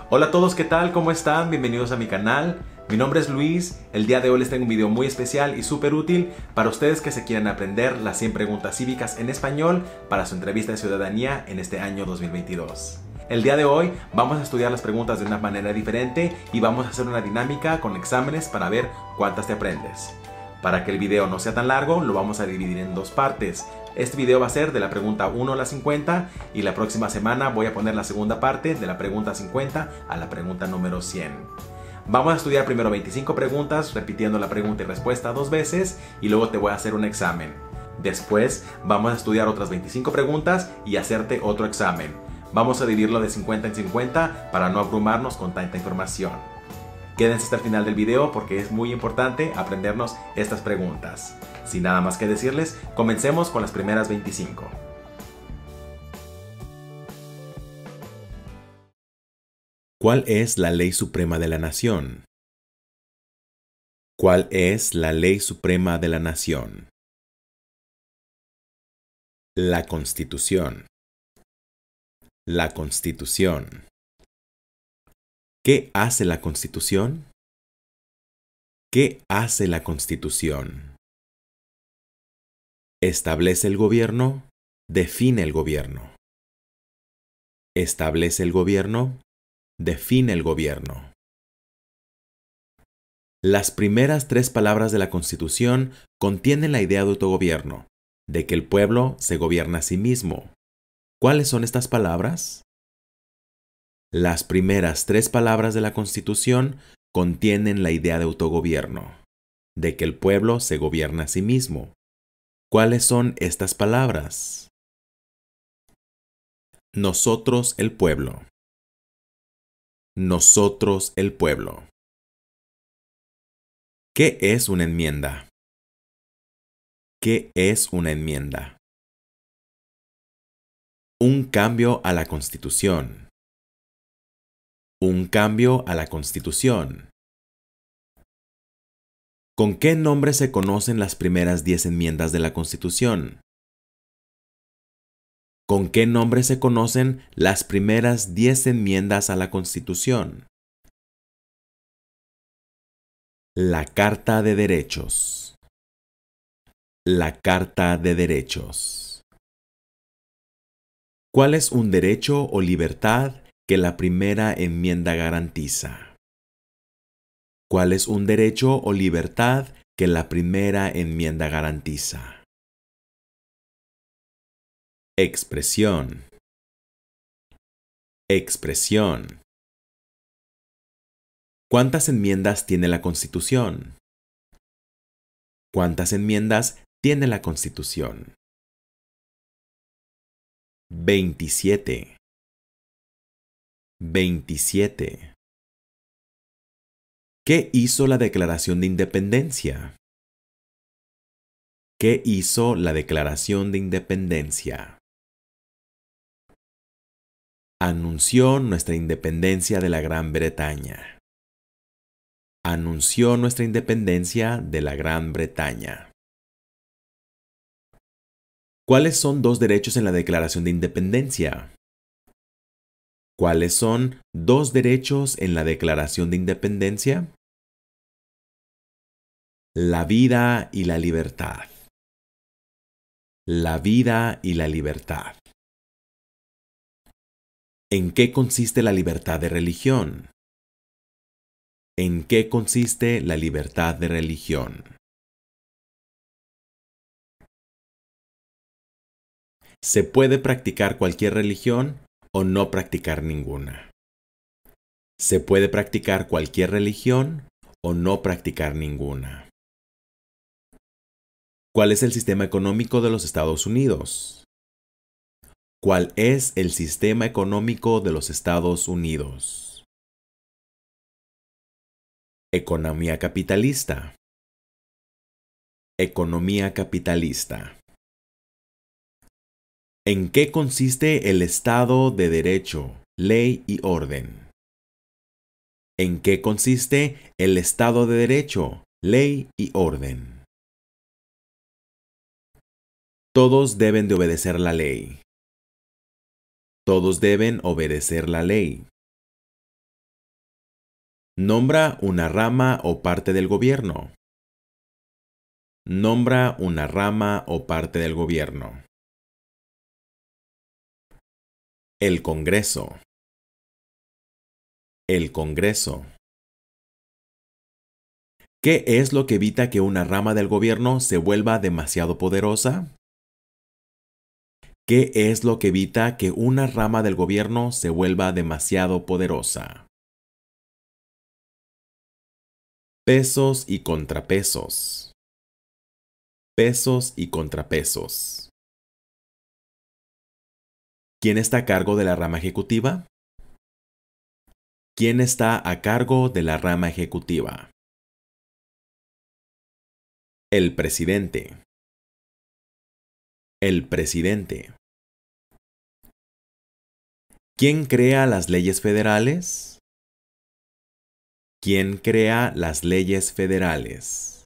Hola a todos, ¿qué tal? ¿Cómo están? Bienvenidos a mi canal. Mi nombre es Luis. El día de hoy les tengo un video muy especial y súper útil para ustedes que se quieran aprender las 100 preguntas cívicas en español para su entrevista de ciudadanía en este año 2022. El día de hoy vamos a estudiar las preguntas de una manera diferente y vamos a hacer una dinámica con exámenes para ver cuántas te aprendes. Para que el video no sea tan largo, lo vamos a dividir en dos partes. Este video va a ser de la pregunta 1 a la 50 y la próxima semana voy a poner la segunda parte de la pregunta 50 a la pregunta número 100. Vamos a estudiar primero 25 preguntas repitiendo la pregunta y respuesta 2 veces y luego te voy a hacer un examen. Después vamos a estudiar otras 25 preguntas y hacerte otro examen. Vamos a dividirlo de 50 en 50 para no abrumarnos con tanta información. Quédense hasta el final del video porque es muy importante aprendernos estas preguntas. Sin nada más que decirles, comencemos con las primeras 25. ¿Cuál es la ley suprema de la nación? ¿Cuál es la ley suprema de la nación? La Constitución. La Constitución. ¿Qué hace la Constitución? ¿Qué hace la Constitución? Establece el gobierno, define el gobierno. Establece el gobierno, define el gobierno. Las primeras 3 palabras de la Constitución contienen la idea de autogobierno, de que el pueblo se gobierna a sí mismo. ¿Cuáles son estas palabras? Las primeras 3 palabras de la Constitución contienen la idea de autogobierno, de que el pueblo se gobierna a sí mismo. ¿Cuáles son estas palabras? Nosotros el pueblo. Nosotros el pueblo. ¿Qué es una enmienda? ¿Qué es una enmienda? Un cambio a la Constitución. Un cambio a la Constitución. ¿Con qué nombre se conocen las primeras 10 enmiendas de la Constitución? ¿Con qué nombre se conocen las primeras 10 enmiendas a la Constitución? La Carta de Derechos. La Carta de Derechos. ¿Cuál es un derecho o libertad que la primera enmienda garantiza? ¿Cuál es un derecho o libertad que la primera enmienda garantiza? Expresión. Expresión. ¿Cuántas enmiendas tiene la Constitución? ¿Cuántas enmiendas tiene la Constitución? 27. 27. ¿Qué hizo la Declaración de Independencia? ¿Qué hizo la Declaración de Independencia? Anunció nuestra independencia de la Gran Bretaña. Anunció nuestra independencia de la Gran Bretaña. ¿Cuáles son 2 derechos en la Declaración de Independencia? ¿Cuáles son 2 derechos en la Declaración de Independencia? La vida y la libertad. La vida y la libertad. ¿En qué consiste la libertad de religión? ¿En qué consiste la libertad de religión? ¿Se puede practicar cualquier religión o no practicar ninguna? ¿Se puede practicar cualquier religión o no practicar ninguna? ¿Cuál es el sistema económico de los Estados Unidos? ¿Cuál es el sistema económico de los Estados Unidos? Economía capitalista. Economía capitalista. ¿En qué consiste el Estado de Derecho, ley y orden? ¿En qué consiste el Estado de Derecho, ley y orden? Todos deben de obedecer la ley. Todos deben obedecer la ley. Nombra una rama o parte del gobierno. Nombra una rama o parte del gobierno. El Congreso. El Congreso. ¿Qué es lo que evita que una rama del gobierno se vuelva demasiado poderosa? ¿Qué es lo que evita que una rama del gobierno se vuelva demasiado poderosa? Pesos y contrapesos. Pesos y contrapesos. ¿Quién está a cargo de la rama ejecutiva? ¿Quién está a cargo de la rama ejecutiva? El presidente. El presidente. ¿Quién crea las leyes federales? ¿Quién crea las leyes federales?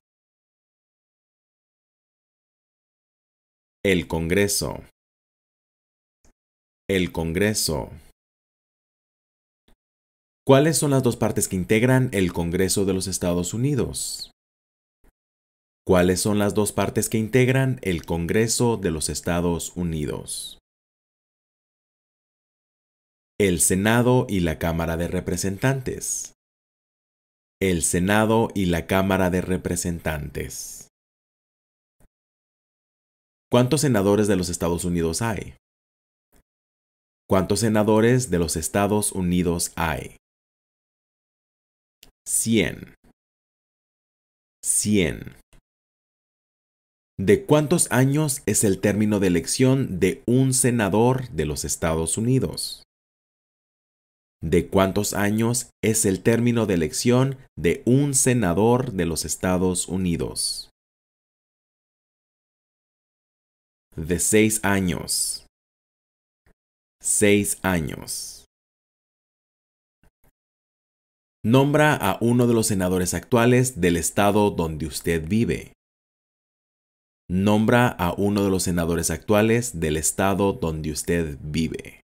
El Congreso. El Congreso. ¿Cuáles son las dos partes que integran el Congreso de los Estados Unidos? ¿Cuáles son las dos partes que integran el Congreso de los Estados Unidos? El Senado y la Cámara de Representantes. El Senado y la Cámara de Representantes. ¿Cuántos senadores de los Estados Unidos hay? ¿Cuántos senadores de los Estados Unidos hay? 100. 100. ¿De cuántos años es el término de elección de un senador de los Estados Unidos? ¿De cuántos años es el término de elección de un senador de los Estados Unidos? De 6 años. 6 años. Nombra a uno de los senadores actuales del estado donde usted vive. Nombra a uno de los senadores actuales del estado donde usted vive.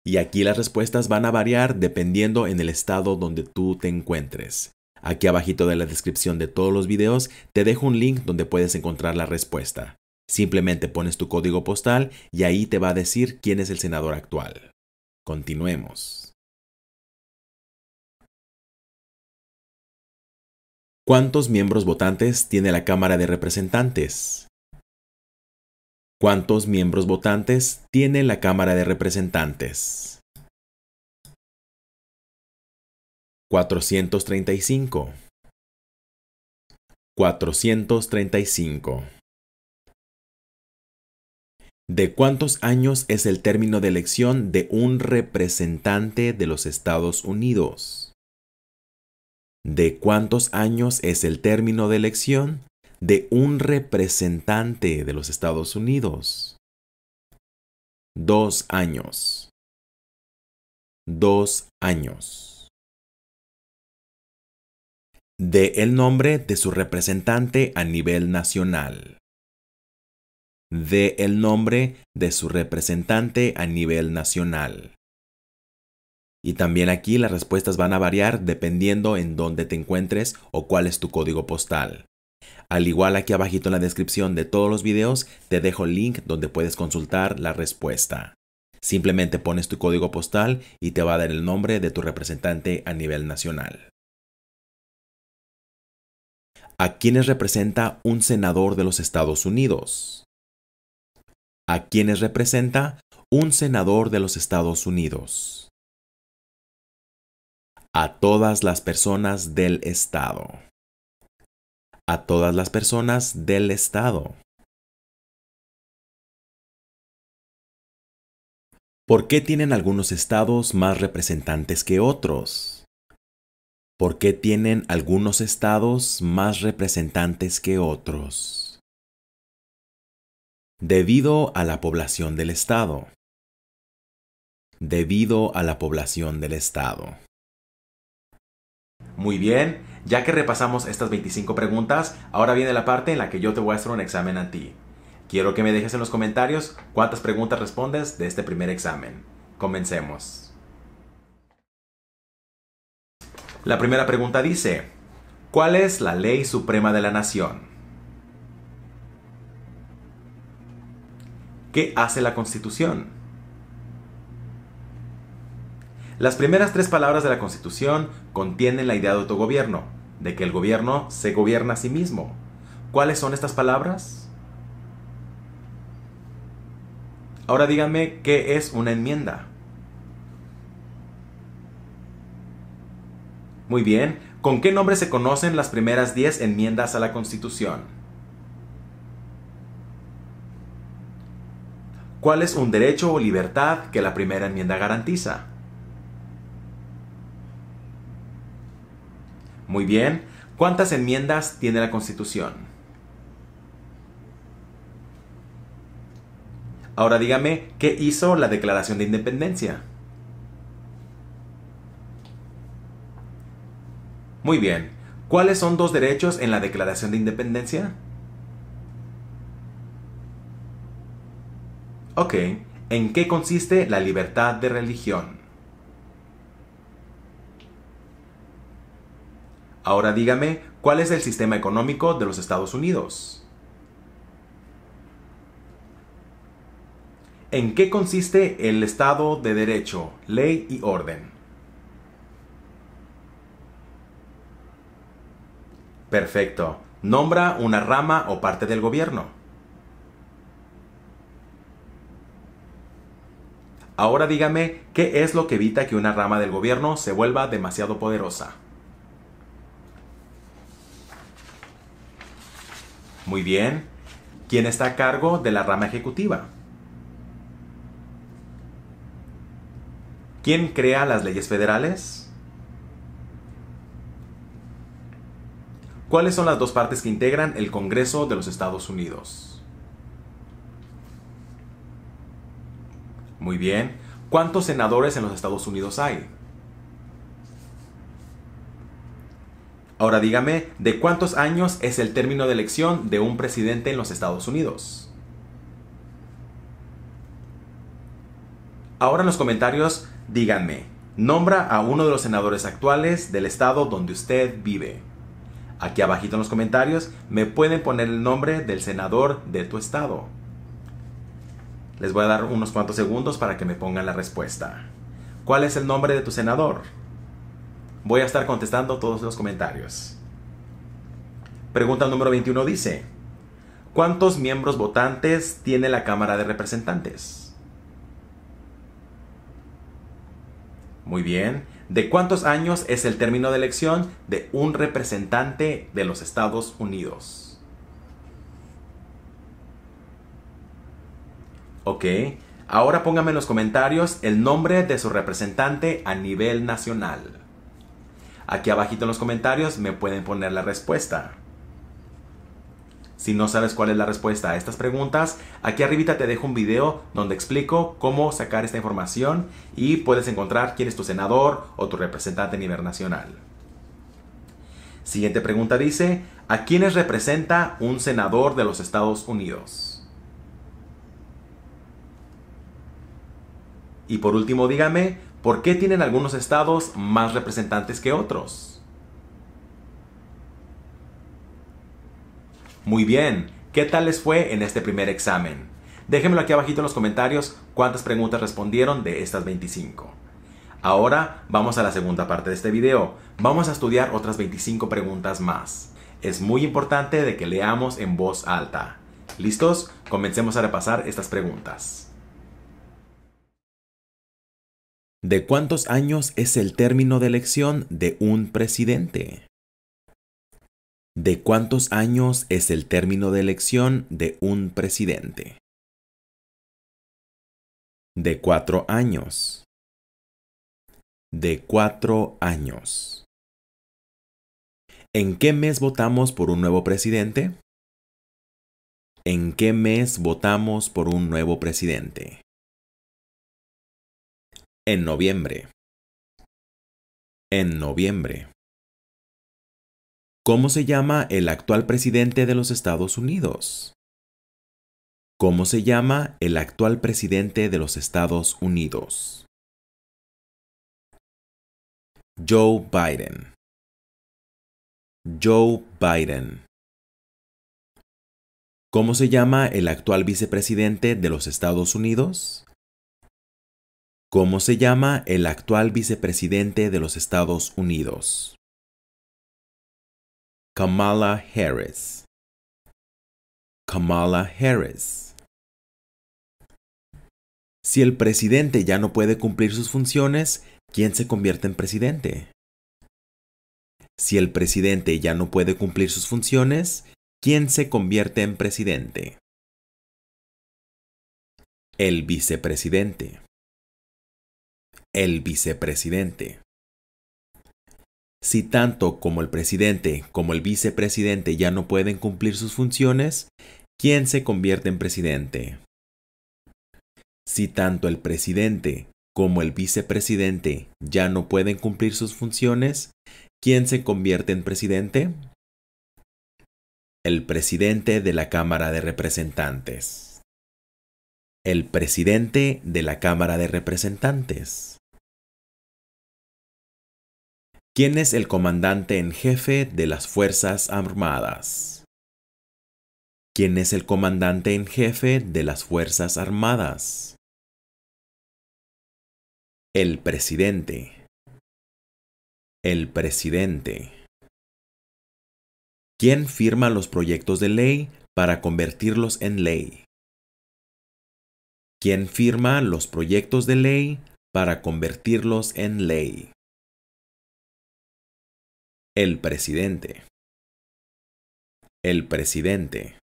Y aquí las respuestas van a variar dependiendo en el estado donde tú te encuentres. Aquí abajito de la descripción de todos los videos te dejo un link donde puedes encontrar la respuesta. Simplemente pones tu código postal y ahí te va a decir quién es el senador actual. Continuemos. ¿Cuántos miembros votantes tiene la Cámara de Representantes? ¿Cuántos miembros votantes tiene la Cámara de Representantes? 435. 435. ¿De cuántos años es el término de elección de un representante de los Estados Unidos? ¿De cuántos años es el término de elección de un representante de los Estados Unidos? 2 años. 2 años. Dé el nombre de su representante a nivel nacional. Dé el nombre de su representante a nivel nacional. Y también aquí las respuestas van a variar dependiendo en dónde te encuentres o cuál es tu código postal. Al igual aquí abajito en la descripción de todos los videos te dejo el link donde puedes consultar la respuesta. Simplemente pones tu código postal y te va a dar el nombre de tu representante a nivel nacional. ¿A quiénes representa un senador de los Estados Unidos? ¿A quiénes representa un senador de los Estados Unidos? A todas las personas del estado. A todas las personas del estado. ¿Por qué tienen algunos estados más representantes que otros? ¿Por qué tienen algunos estados más representantes que otros? Debido a la población del estado. Debido a la población del estado. Muy bien, ya que repasamos estas 25 preguntas, ahora viene la parte en la que yo te voy a hacer un examen a ti. Quiero que me dejes en los comentarios cuántas preguntas respondes de este primer examen. Comencemos. La primera pregunta dice, ¿cuál es la ley suprema de la nación? ¿Qué hace la Constitución? Las primeras 3 palabras de la Constitución contienen la idea de autogobierno, de que el gobierno se gobierna a sí mismo. ¿Cuáles son estas palabras? Ahora díganme, ¿qué es una enmienda? Muy bien, ¿con qué nombre se conocen las primeras 10 enmiendas a la Constitución? ¿Cuál es un derecho o libertad que la primera enmienda garantiza? Muy bien, ¿cuántas enmiendas tiene la Constitución? Ahora dígame, ¿qué hizo la Declaración de Independencia? Muy bien, ¿cuáles son 2 derechos en la Declaración de Independencia? Ok, ¿en qué consiste la libertad de religión? Ahora dígame, ¿cuál es el sistema económico de los Estados Unidos? ¿En qué consiste el Estado de Derecho, ley y orden? Perfecto. Nombra una rama o parte del gobierno. Ahora dígame, ¿qué es lo que evita que una rama del gobierno se vuelva demasiado poderosa? Muy bien. ¿Quién está a cargo de la rama ejecutiva? ¿Quién crea las leyes federales? ¿Cuáles son las 2 partes que integran el Congreso de los Estados Unidos? Muy bien. ¿Cuántos senadores en los Estados Unidos hay? Ahora dígame, ¿de cuántos años es el término de elección de un presidente en los Estados Unidos? Ahora en los comentarios, díganme, nombra a uno de los senadores actuales del estado donde usted vive. Aquí abajito en los comentarios me pueden poner el nombre del senador de tu estado. Les voy a dar unos cuantos segundos para que me pongan la respuesta. ¿Cuál es el nombre de tu senador? Voy a estar contestando todos los comentarios. Pregunta número 21 dice, ¿cuántos miembros votantes tiene la Cámara de Representantes? Muy bien. ¿De cuántos años es el término de elección de un representante de los Estados Unidos? Ok. Ahora póngame en los comentarios el nombre de su representante a nivel nacional. Aquí abajito en los comentarios me pueden poner la respuesta. Si no sabes cuál es la respuesta a estas preguntas, aquí arribita te dejo un video donde explico cómo sacar esta información y puedes encontrar quién es tu senador o tu representante a nivel nacional. Siguiente pregunta dice, ¿a quiénes representa un senador de los Estados Unidos? Y por último dígame, ¿por qué tienen algunos estados más representantes que otros? Muy bien, ¿qué tal les fue en este primer examen? Déjenmelo aquí abajito en los comentarios cuántas preguntas respondieron de estas 25. Ahora vamos a la segunda parte de este video. Vamos a estudiar otras 25 preguntas más. Es muy importante de que leamos en voz alta. ¿Listos? Comencemos a repasar estas preguntas. ¿De cuántos años es el término de elección de un presidente? ¿De cuántos años es el término de elección de un presidente? De 4 años. De 4 años. ¿En qué mes votamos por un nuevo presidente? ¿En qué mes votamos por un nuevo presidente? En noviembre. En noviembre. ¿Cómo se llama el actual presidente de los Estados Unidos? ¿Cómo se llama el actual presidente de los Estados Unidos? Joe Biden. Joe Biden. ¿Cómo se llama el actual vicepresidente de los Estados Unidos? ¿Cómo se llama el actual vicepresidente de los Estados Unidos? Kamala Harris. Kamala Harris. Si el presidente ya no puede cumplir sus funciones, ¿quién se convierte en presidente? Si el presidente ya no puede cumplir sus funciones, ¿quién se convierte en presidente? El vicepresidente. El vicepresidente. Si tanto como el presidente como el vicepresidente ya no pueden cumplir sus funciones, ¿quién se convierte en presidente? Si tanto el presidente como el vicepresidente ya no pueden cumplir sus funciones, ¿quién se convierte en presidente? El presidente de la Cámara de Representantes. El presidente de la Cámara de Representantes. ¿Quién es el comandante en jefe de las Fuerzas Armadas? ¿Quién es el comandante en jefe de las Fuerzas Armadas? El presidente. El presidente. ¿Quién firma los proyectos de ley para convertirlos en ley? ¿Quién firma los proyectos de ley para convertirlos en ley? El presidente. El presidente.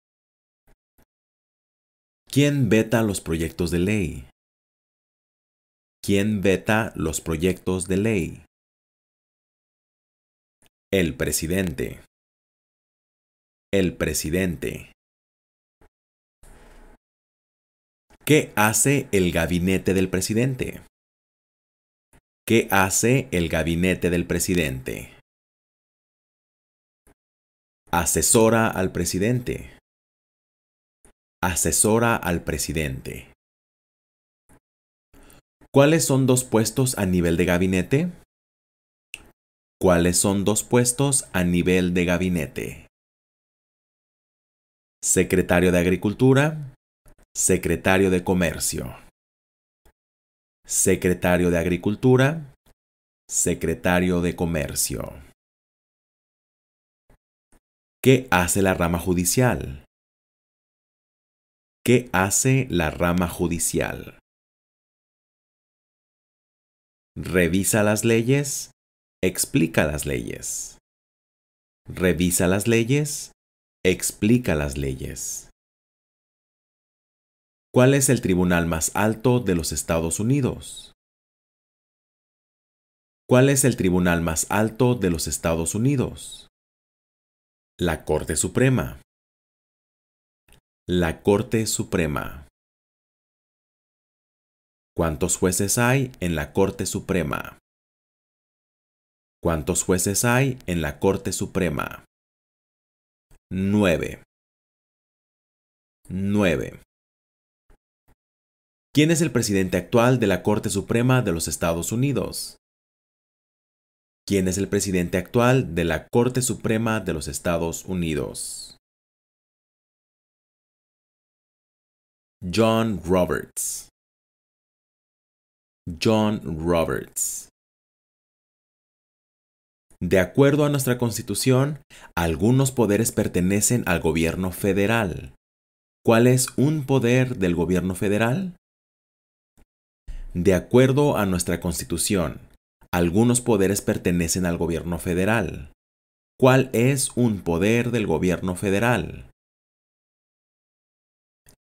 ¿Quién veta los proyectos de ley? ¿Quién veta los proyectos de ley? El presidente. El presidente. ¿Qué hace el gabinete del presidente? ¿Qué hace el gabinete del presidente? Asesora al presidente. Asesora al presidente. ¿Cuáles son dos puestos a nivel de gabinete? ¿Cuáles son dos puestos a nivel de gabinete? Secretario de Agricultura, Secretario de Comercio. Secretario de Agricultura, Secretario de Comercio. ¿Qué hace la rama judicial? ¿Qué hace la rama judicial? Revisa las leyes, explica las leyes. Revisa las leyes, explica las leyes. ¿Cuál es el tribunal más alto de los Estados Unidos? ¿Cuál es el tribunal más alto de los Estados Unidos? La Corte Suprema. La Corte Suprema. ¿Cuántos jueces hay en la Corte Suprema? ¿Cuántos jueces hay en la Corte Suprema? 9. 9. ¿Quién es el presidente actual de la Corte Suprema de los Estados Unidos? ¿Quién es el presidente actual de la Corte Suprema de los Estados Unidos? John Roberts. John Roberts. De acuerdo a nuestra Constitución, algunos poderes pertenecen al gobierno federal. ¿Cuál es un poder del gobierno federal? De acuerdo a nuestra Constitución, algunos poderes pertenecen al gobierno federal. ¿Cuál es un poder del gobierno federal?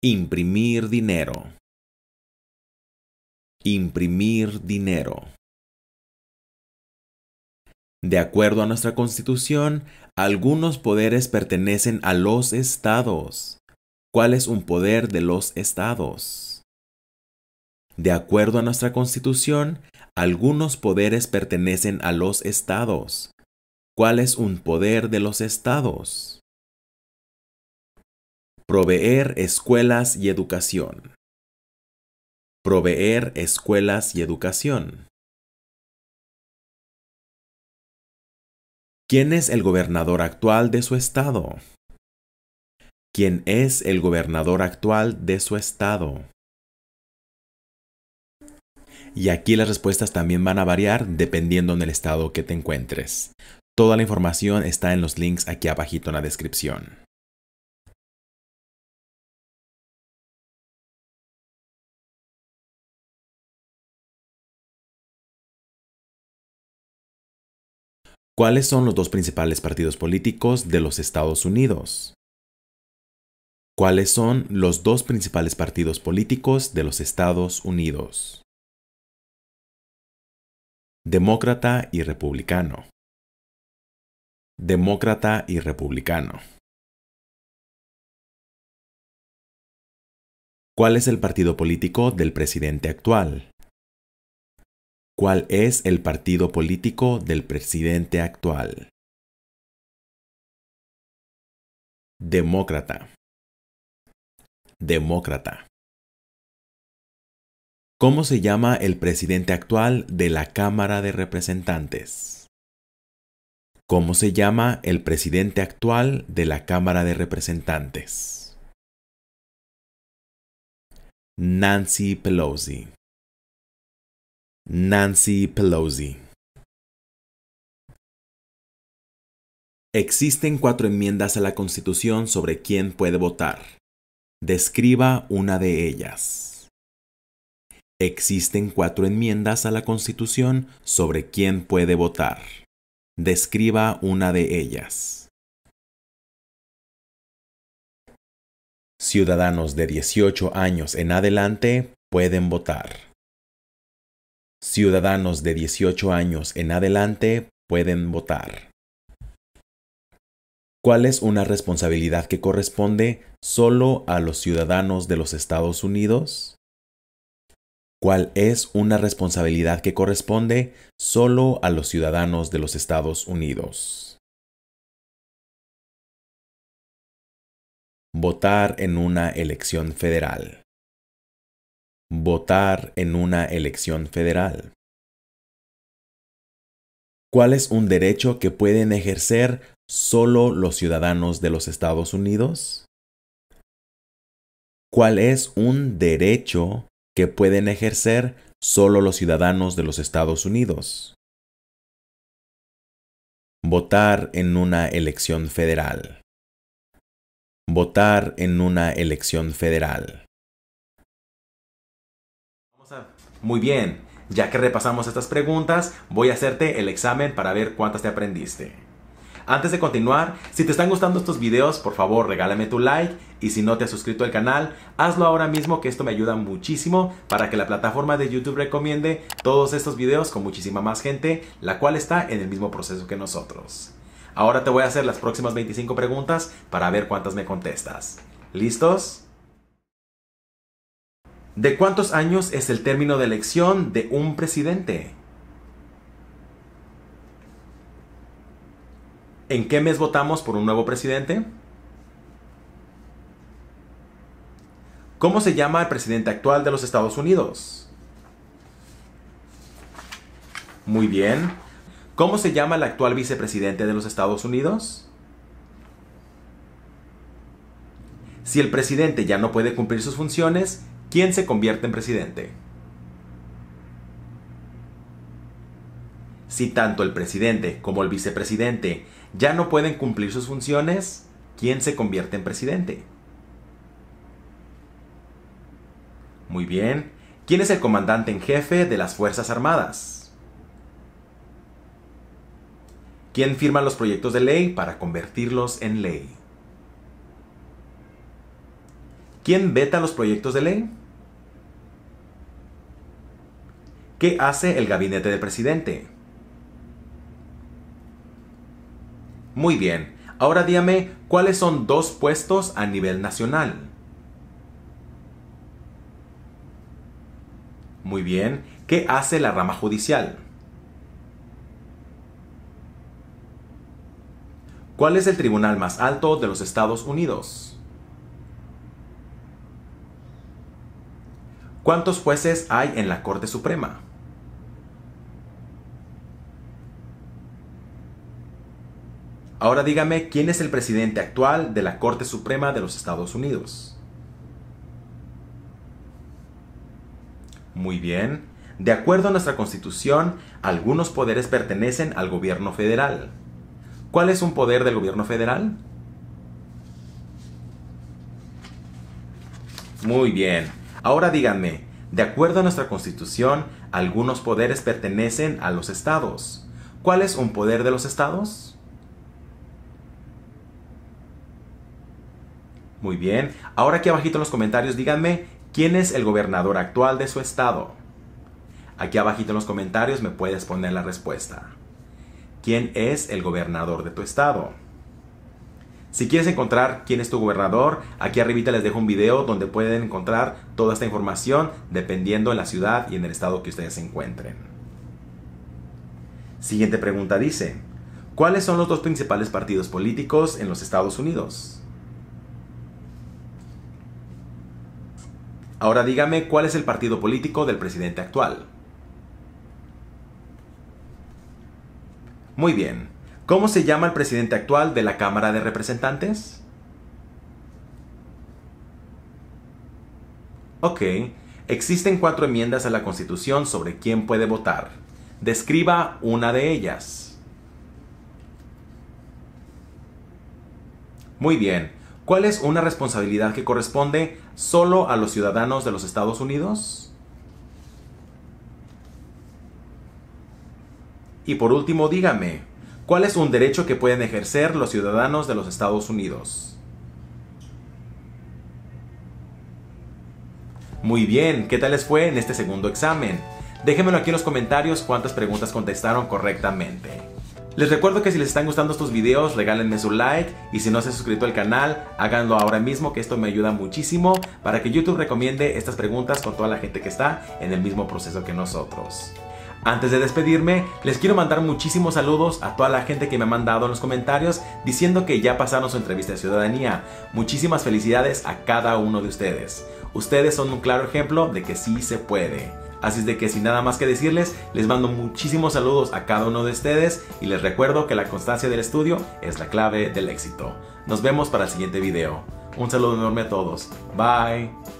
Imprimir dinero. Imprimir dinero. De acuerdo a nuestra Constitución, algunos poderes pertenecen a los estados. ¿Cuál es un poder de los estados? De acuerdo a nuestra Constitución, algunos poderes pertenecen a los estados. ¿Cuál es un poder de los estados? Proveer escuelas y educación. Proveer escuelas y educación. ¿Quién es el gobernador actual de su estado? ¿Quién es el gobernador actual de su estado? Y aquí las respuestas también van a variar dependiendo en el estado que te encuentres. Toda la información está en los links aquí abajito en la descripción. ¿Cuáles son los dos principales partidos políticos de los Estados Unidos? ¿Cuáles son los dos principales partidos políticos de los Estados Unidos? Demócrata y republicano. Demócrata y republicano. ¿Cuál es el partido político del presidente actual? ¿Cuál es el partido político del presidente actual? Demócrata. Demócrata. ¿Cómo se llama el presidente actual de la Cámara de Representantes? ¿Cómo se llama el presidente actual de la Cámara de Representantes? Nancy Pelosi. Nancy Pelosi. Existen 4 enmiendas a la Constitución sobre quién puede votar. Describa una de ellas. Existen 4 enmiendas a la Constitución sobre quién puede votar. Describa una de ellas. Ciudadanos de 18 años en adelante pueden votar. Ciudadanos de 18 años en adelante pueden votar. ¿Cuál es una responsabilidad que corresponde solo a los ciudadanos de los Estados Unidos? ¿Cuál es una responsabilidad que corresponde solo a los ciudadanos de los Estados Unidos? Votar en una elección federal. Votar en una elección federal. ¿Cuál es un derecho que pueden ejercer solo los ciudadanos de los Estados Unidos? ¿Cuál es un derecho que pueden ejercer solo los ciudadanos de los Estados Unidos? Votar en una elección federal. Votar en una elección federal. Muy bien, ya que repasamos estas preguntas, voy a hacerte el examen para ver cuántas te aprendiste. Antes de continuar, si te están gustando estos videos, por favor regálame tu like y si no te has suscrito al canal, hazlo ahora mismo, que esto me ayuda muchísimo para que la plataforma de YouTube recomiende todos estos videos con muchísima más gente, la cual está en el mismo proceso que nosotros. Ahora te voy a hacer las próximas 25 preguntas para ver cuántas me contestas. ¿Listos? ¿De cuántos años es el término de elección de un presidente? ¿En qué mes votamos por un nuevo presidente? ¿Cómo se llama el presidente actual de los Estados Unidos? Muy bien. ¿Cómo se llama el actual vicepresidente de los Estados Unidos? Si el presidente ya no puede cumplir sus funciones, ¿quién se convierte en presidente? Si tanto el presidente como el vicepresidente ya no pueden cumplir sus funciones, ¿quién se convierte en presidente? Muy bien. ¿Quién es el comandante en jefe de las Fuerzas Armadas? ¿Quién firma los proyectos de ley para convertirlos en ley? ¿Quién veta los proyectos de ley? ¿Qué hace el gabinete del presidente? Muy bien. Ahora dígame, ¿cuáles son 2 puestos a nivel nacional? Muy bien. ¿Qué hace la rama judicial? ¿Cuál es el tribunal más alto de los Estados Unidos? ¿Cuántos jueces hay en la Corte Suprema? Ahora dígame, ¿quién es el presidente actual de la Corte Suprema de los Estados Unidos? Muy bien. De acuerdo a nuestra Constitución, algunos poderes pertenecen al gobierno federal. ¿Cuál es un poder del gobierno federal? Muy bien. Ahora díganme, de acuerdo a nuestra Constitución, algunos poderes pertenecen a los estados. ¿Cuál es un poder de los estados? Muy bien. Ahora aquí abajito en los comentarios díganme, ¿quién es el gobernador actual de su estado? Aquí abajito en los comentarios me puedes poner la respuesta. ¿Quién es el gobernador de tu estado? Si quieres encontrar quién es tu gobernador, aquí arribita les dejo un video donde pueden encontrar toda esta información dependiendo de la ciudad y en el estado que ustedes se encuentren. Siguiente pregunta dice, ¿cuáles son los dos principales partidos políticos en los Estados Unidos? Ahora dígame, ¿cuál es el partido político del presidente actual? Muy bien. ¿Cómo se llama el presidente actual de la Cámara de Representantes? Ok. Existen 4 enmiendas a la Constitución sobre quién puede votar. Describa una de ellas. Muy bien. ¿Cuál es una responsabilidad que corresponde solo a los ciudadanos de los Estados Unidos? Y por último, dígame, ¿cuál es un derecho que pueden ejercer los ciudadanos de los Estados Unidos? Muy bien, ¿qué tal les fue en este segundo examen? Déjenmelo aquí en los comentarios cuántas preguntas contestaron correctamente. Les recuerdo que si les están gustando estos videos, regálenme su like y si no se han suscrito al canal, háganlo ahora mismo, que esto me ayuda muchísimo para que YouTube recomiende estas preguntas con toda la gente que está en el mismo proceso que nosotros. Antes de despedirme, les quiero mandar muchísimos saludos a toda la gente que me ha mandado en los comentarios diciendo que ya pasaron su entrevista de ciudadanía. Muchísimas felicidades a cada uno de ustedes. Ustedes son un claro ejemplo de que sí se puede. Así es de que sin nada más que decirles, les mando muchísimos saludos a cada uno de ustedes y les recuerdo que la constancia del estudio es la clave del éxito. Nos vemos para el siguiente video. Un saludo enorme a todos. Bye.